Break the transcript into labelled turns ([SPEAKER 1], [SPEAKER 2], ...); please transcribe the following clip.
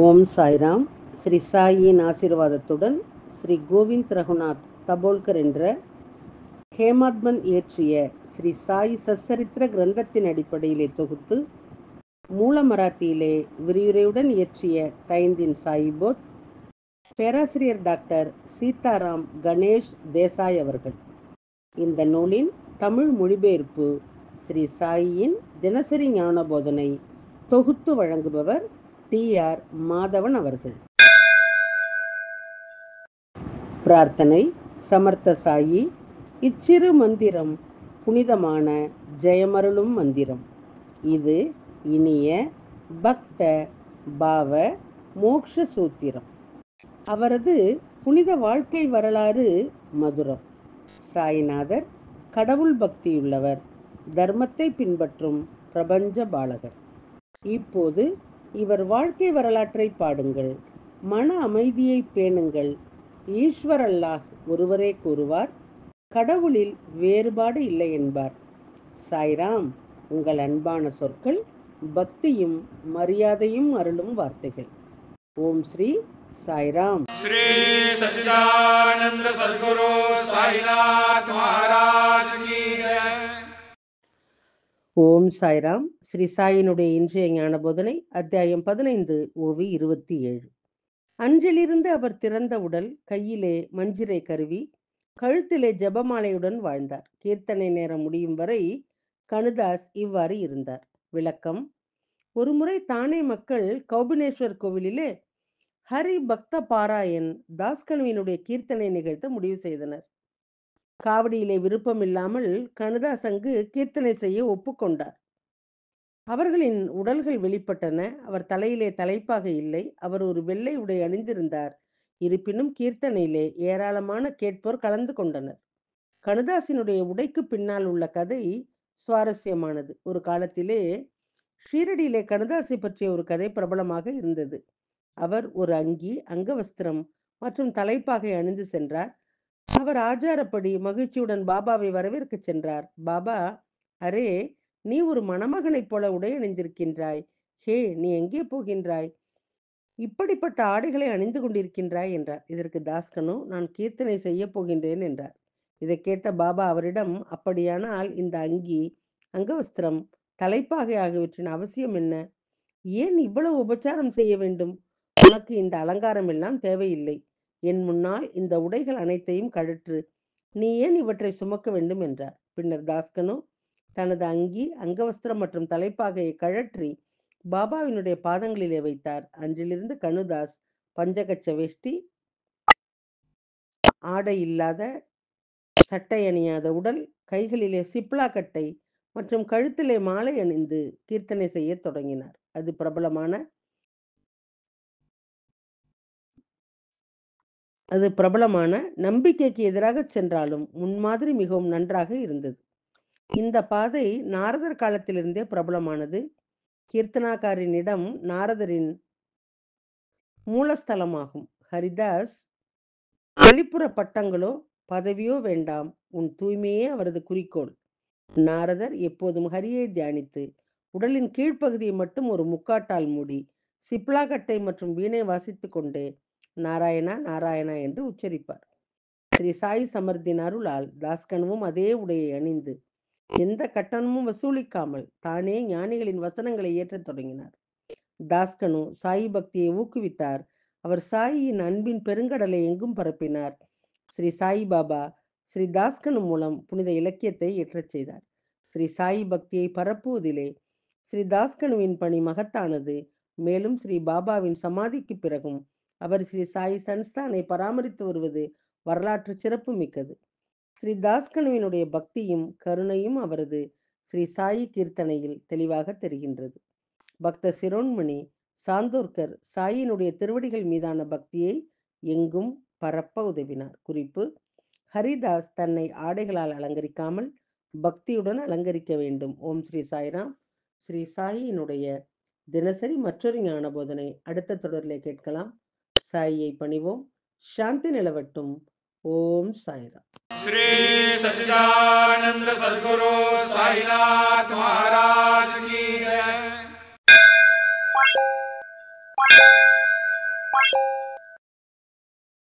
[SPEAKER 1] ஓம் சாய்ராம். ஸ்ரீ சாயின் ஆசீர்வாதத்துடன் ஸ்ரீ கோவிந்த் ரகுநாத் தபோல்கர் என்ற ஹேமாத்மன் இயற்றிய ஸ்ரீ சாய் சச்சரித்திர கிரந்தத்தின் அடிப்படையிலே தொகுத்து மூல மராத்தியிலே விரிவுரையுடன் இயற்றிய தைந்தின் சாயிபோத் பேராசிரியர் டாக்டர் சீதாராம் கணேஷ் தேசாய் அவர்கள். இந்த நூலின் தமிழ் மொழிபெயர்ப்பு ஸ்ரீ சாயின் தினசரி ஞான போதனை தொகுத்து வழங்குபவர் டி.ஆர். மாதவன் அவர்கள். பிரார்த்தனை. சமர்த்த சாயி, இச்சிறு மந்திரம் புனிதமான ஜெயமருளும் மந்திரம். இது இனிய பக்த பாவ மோக்ஷ சூத்திரம். அவரது புனித வாழ்க்கை வரலாறு மதுரம். சாய்நாதர் கடவுள் பக்தியுள்ளவர், தர்மத்தை பின்பற்றும் பிரபஞ்ச பாலகர். இப்போது இவர் வாழ்க்கை வரலாற்றை பாடுங்கள். மன அமைதியை பேணுங்கள். ஈஸ்வர் அல்லாஹ் ஒருவரே கூறுவார், கடவுளில் வேறுபாடு இல்லை என்பார். சாய்ராம் உங்கள் அன்பான சொற்கள், பக்தியும் மரியாதையும் அருளும் வார்த்தைகள். ஓம் ஸ்ரீ சாய்ராம்.
[SPEAKER 2] ஸ்ரீ சச்சிதானந்த சத்குரு சாய்நாத் மகாராஜ் கி ஜெய்.
[SPEAKER 1] ஓம் சாய்ராம். ஸ்ரீ சாயினுடைய இன்றைய ஞான போதனை அத்தியாயம் 15 ஓவி 27. அன்றிலிருந்து அவர் திறந்த உடல், கையிலே மஞ்சிரை கருவி, கழுத்திலே ஜபமாலையுடன் வாழ்ந்தார். கீர்த்தனை நேரம் முடியும் வரை கணுதாஸ் இவ்வாறு இருந்தார். விளக்கம். ஒருமுறை தானே மக்கள் கௌபினேஸ்வர் கோவிலிலே ஹரி பக்த பாராயண் தாஸ்கனுவினுடைய கீர்த்தனை நிகழ்த்த முடிவு செய்தனர். காவடியிலே விருப்பம் இல்லாமல் கணுதாஸ் அங்கு கீர்த்தனை செய்ய ஒப்புக்கொண்டார். அவர்களின் உடல்கள் வெளிப்பட்டன. அவர் தலையிலே தலைப்பாக இல்லை. அவர் ஒரு வெள்ளை உடை அணிந்திருந்தார். இருப்பினும் கீர்த்தனையிலே ஏராளமான கேட்போர் கலந்து கொண்டனர். கணுதாசினுடைய உடைக்கு பின்னால் உள்ள கதை சுவாரஸ்யமானது. ஒரு காலத்திலே ஷீரடியிலே கணுதாசி பற்றிய ஒரு கதை பிரபலமாக இருந்தது. அவர் ஒரு அங்கி, அங்கவஸ்திரம் மற்றும் தலைப்பாகை அணிந்து சென்றார். அவர் ஆச்சாரப்படி மகிழ்ச்சியுடன் பாபாவை வரவேற்க சென்றார். பாபா, அரே, நீ ஒரு மணமகனைப் போல உடை அணிந்திருக்கின்றாய். ஹே, நீ எங்கே போகின்றாய்? இப்படிப்பட்ட ஆடைகளை அணிந்து கொண்டிருக்கின்றாய் என்றார். இதற்கு தாஸ்கனு, நான் கீர்த்தனை செய்ய போகின்றேன் என்றார். இதை கேட்ட பாபா அவரிடம், அப்படியானால் இந்த அங்கி, அங்கவஸ்திரம், தலைப்பாகை ஆகியவற்றின் அவசியம் என்ன? ஏன் இவ்வளவு உபச்சாரம் செய்ய வேண்டும்? உனக்கு இந்த அலங்காரம் எல்லாம் தேவையில்லை. என் முன்னால் இந்த உடைகள் அனைத்தையும் கழற்று. நீ ஏன் இவற்றை சுமக்க வேண்டும் என்றார். பின்னர் தாஸ்கனு தனது அங்கி, அங்கவஸ்திரம் மற்றும் தலைப்பாகையை கழற்றி பாபாவினுடைய பாதங்களிலே வைத்தார். அன்றிலிருந்து கணுதாஸ் பஞ்சகச்ச வேஷ்டி, ஆடை இல்லாத, சட்டை அணியாத உடல், கைகளிலே சிப்லா கட்டை மற்றும் கழுத்திலே மாலை அணிந்து கீர்த்தனை செய்ய தொடங்கினார். அது பிரபலமான நம்பிக்கைக்கு எதிராக சென்றாலும் முன்மாதிரி மிகவும் நன்றாக இருந்தது. இந்த பாதை நாரதர் காலத்திலிருந்தே பிரபலமானது. கீர்த்தனாக்காரனிடம் நாரதரின் மூலஸ்தலமாகும். ஹரிதாஸ் வெளிப்புற பட்டங்களோ பதவியோ வேண்டாம், உன் தூய்மையே அவரது குறிக்கோள். நாரதர் எப்போதும் ஹரியை தியானித்து உடலின் கீழ்ப்பகுதியை மட்டும் ஒரு முக்காட்டால் மூடி சிப்லா கட்டை மற்றும் வீணை வாசித்துக் கொண்டே நாராயணா நாராயணா என்று உச்சரிப்பார். ஸ்ரீ சாய் சமர்த்தின் அருளால் தாஸ்கனுவும் அதே உடையை அணிந்து எந்த கட்டணமும் வசூலிக்காமல் தானே ஞானிகளின் வசனங்களை ஏற்றத் தொடங்கினார். தாஸ்கனு சாயி பக்தியை ஊக்குவித்தார். அவர் சாயியின் அன்பின் பெருங்கடலை எங்கும் பரப்பினார். ஸ்ரீ சாய் பாபா ஸ்ரீ தாஸ்கனு மூலம் புனித இலக்கியத்தை ஏற்றச் செய்தார். ஸ்ரீ சாயி பக்தியை பரப்புவதிலே ஸ்ரீ தாஸ்கனுவின் பணி மகத்தானது. மேலும் ஸ்ரீ பாபாவின் சமாதிக்கு பிறகும் அவர் ஸ்ரீ சாய் சன்ஸ்தானை பராமரித்து வருவது வரலாற்று சிறப்பு மிக்கது. ஸ்ரீ தாஸ்கனுவினுடைய பக்தியும் கருணையும் அவரது ஸ்ரீ சாயி கீர்த்தனையில் தெளிவாக தெரிகின்றது. பக்த சிரோன்மணி சாந்தோர்கர் சாயினுடைய திருவடிகள் மீதான பக்தியை எங்கும் பரப்ப உதவினார். குறிப்பு: ஹரிதாஸ் தன்னை ஆடைகளால் அலங்கரிக்காமல் பக்தியுடன் அலங்கரிக்க வேண்டும். ஓம் ஸ்ரீ சாய்ராம். ஸ்ரீ சாயினுடைய தினசரி மற்றொரு ஞான போதனை அடுத்த தொடரிலே கேட்கலாம். சாயியை பணிவோம். சாந்தி நிலவட்டும். ஓம் சாய்ராம்.
[SPEAKER 2] ஸ்ரீ சச்சிதானந்த சத்குரு சாய்நாத் மகாராஜ் கி ஜெய்.